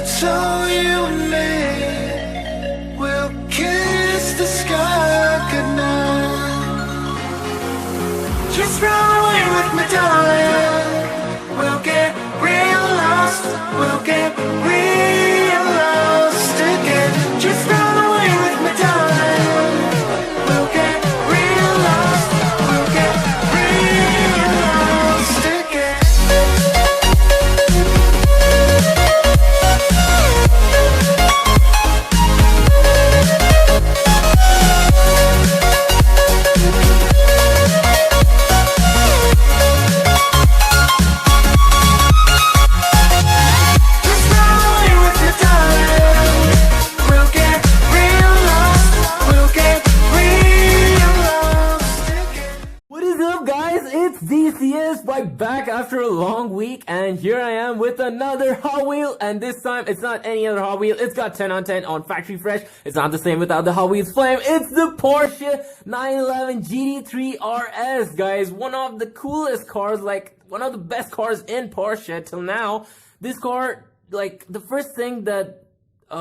So you and me will kiss the sky goodnight. Just run away with me, darling. We'll get real lost. We'll get real lost again. Just run away with me, darling. We'll get real lost. We'll get real lost again. Back after a long week, and here I am with another Hot Wheel, and this time it's not any other Hot Wheel. It's got 10 on 10 on factory fresh. It's not the same without the Hot Wheels flame. It's the Porsche 911 GT3 RS, guys. One of the coolest cars, like one of the best cars in Porsche till now. This car, like the first thing that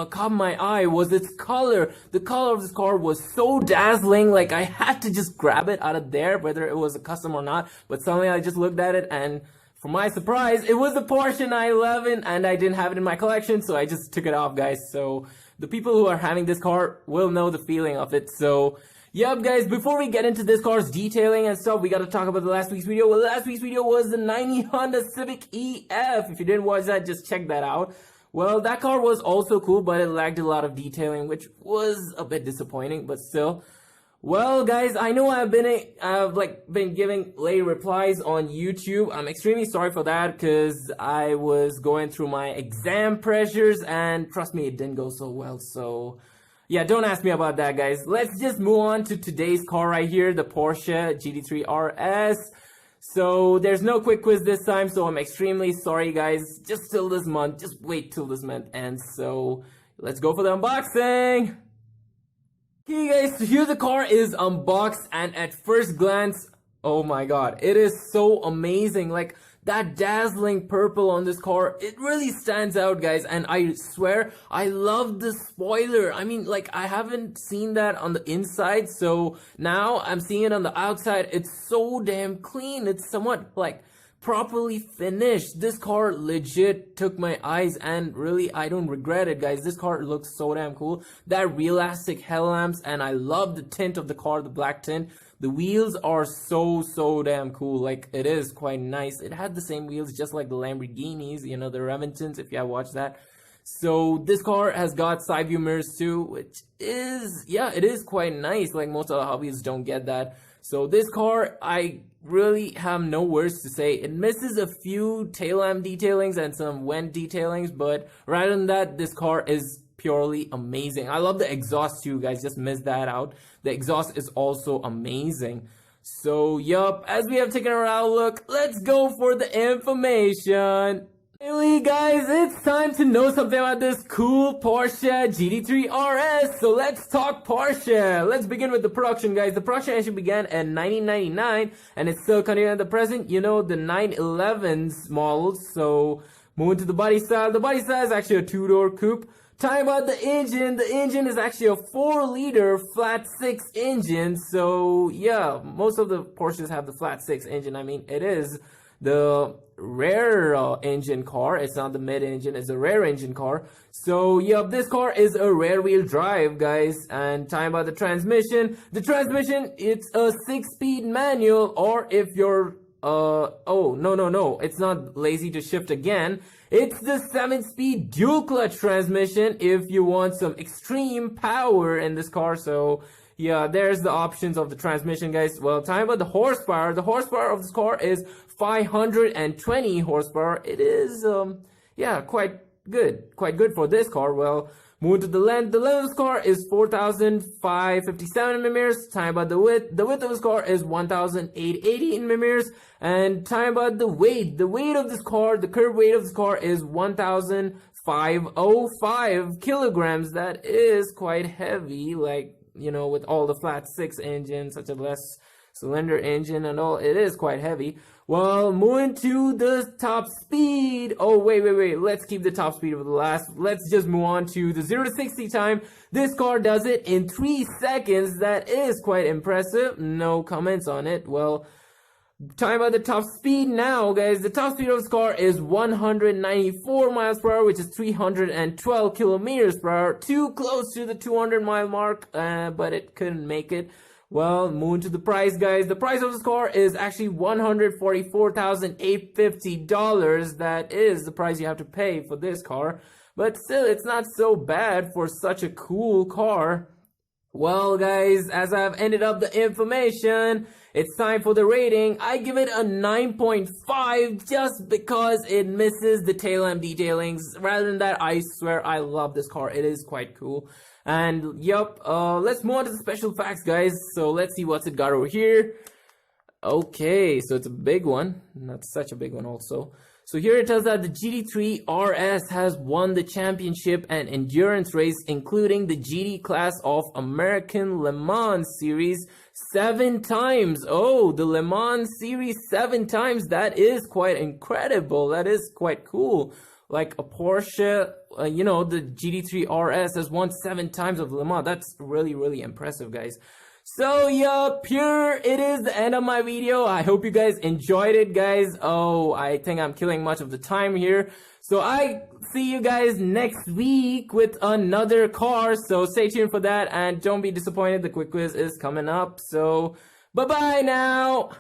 caught my eye was its color. The color of this car was so dazzling, like I had to just grab it out of there, whether it was a custom or not. But suddenly I just looked at it, and for my surprise, it was a Porsche 911, and I didn't have it in my collection, so I just took it off, guys. So the people who are having this car will know the feeling of it. So yep, guys, before we get into this car's detailing and stuff, we got to talk about the last week's video. Well, last week's video was the 90 Honda Civic EF. If you didn't watch that, just check that out. Well, that car was also cool, but it lacked a lot of detailing, which was a bit disappointing, but still. Well, guys, I know I've been giving late replies on YouTube. I'm extremely sorry for that, because I was going through my exam pressures, and trust me, it didn't go so well. So yeah, don't ask me about that, guys. Let's just move on to today's car right here, the Porsche GT3 RS. So there's no quick quiz this time, so I'm extremely sorry, guys. Just till this month, just wait till this month ends. So let's go for the unboxing. Okay, guys, so here the car is unboxed, and at first glance, oh my god, it is so amazing. Like that dazzling purple on this car, it really stands out, guys. And I swear, I love the spoiler. I mean, like, I haven't seen that on the inside, so now I'm seeing it on the outside. It's so damn clean. It's somewhat like properly finished. This car legit took my eyes, and really, I don't regret it, guys. This car looks so damn cool. That realistic headlamps, and I love the tint of the car, the black tint. The wheels are so damn cool. Like, it is quite nice. It had the same wheels just like the Lamborghinis, you know, the Remingtons, if you have watched that. So this car has got side view mirrors too, which is, yeah, it is quite nice. Like, most of the Hot Wheels don't get that. So this car, I really have no words to say. It misses a few tail lamp detailings and some vent detailings, but rather than that, this car is purely amazing. I love the exhaust too, guys. Just missed that out. The exhaust is also amazing. So yup, as we have taken our outlook, let's go for the information. Finally, guys, it's time to know something about this cool Porsche GT3 RS. So let's talk Porsche. Let's begin with the production, guys. The production actually began in 1999, and it's still continuing at the present. You know, the 911s models. So moving to the body style. The body style is actually a two-door coupe. Talking about the engine is actually a 4-liter flat 6 engine. So yeah, most of the Porsches have the flat 6 engine. I mean, it is the rare engine car. It's not the mid engine, it's a rare engine car. So yeah, this car is a rear wheel drive, guys. And talking about the transmission, it's a 6-speed manual, or if you're oh no, it's not lazy to shift again, it's the 7-speed dual clutch transmission if you want some extreme power in this car. So yeah, there's the options of the transmission, guys. Well, talking about the horsepower of this car is 520 horsepower. It is yeah, quite good for this car. Well, Moving to the length of this car is 4,557 millimeters. Talking about the width of this car is 1,880 millimeters. And talking about the weight of this car, the curved weight of this car is 1,505 kilograms. That is quite heavy, like, you know, with all the flat 6 engines, such a less cylinder engine and all, it is quite heavy. Well, moving to the top speed. Oh, wait. Let's keep the top speed for the last. Let's just move on to the 0 to 60 time. This car does it in 3 seconds. That is quite impressive. No comments on it. Well, talking about the top speed now, guys. The top speed of this car is 194 miles per hour, which is 312 kilometers per hour. Too close to the 200-mile mark, but it couldn't make it. Well, moving to the price, guys. The price of this car is actually $144,850. That is the price you have to pay for this car. But still, it's not so bad for such a cool car. Well, guys, as I've ended up the information, it's time for the rating. I give it a 9.5 just because it misses the tail lamp detailings. Rather than that, I swear I love this car. It is quite cool. And yup, let's move on to the special facts, guys. So let's see what's it got over here. Okay, so it's a big one. Not such a big one also. So here it tells that the GT3 RS has won the championship and endurance race, including the GT class of American Le Mans Series 7 times. Oh, the Le Mans Series 7 times. That is quite incredible. That is quite cool. Like a Porsche, you know, the GT3 RS has won 7 times of Le Mans. That's really, really impressive, guys. So, yup, here it is, the end of my video. I hope you guys enjoyed it, guys. Oh, I think I'm killing much of the time here. So, I see you guys next week with another car. So, stay tuned for that. And don't be disappointed, the quick quiz is coming up. So, bye-bye now.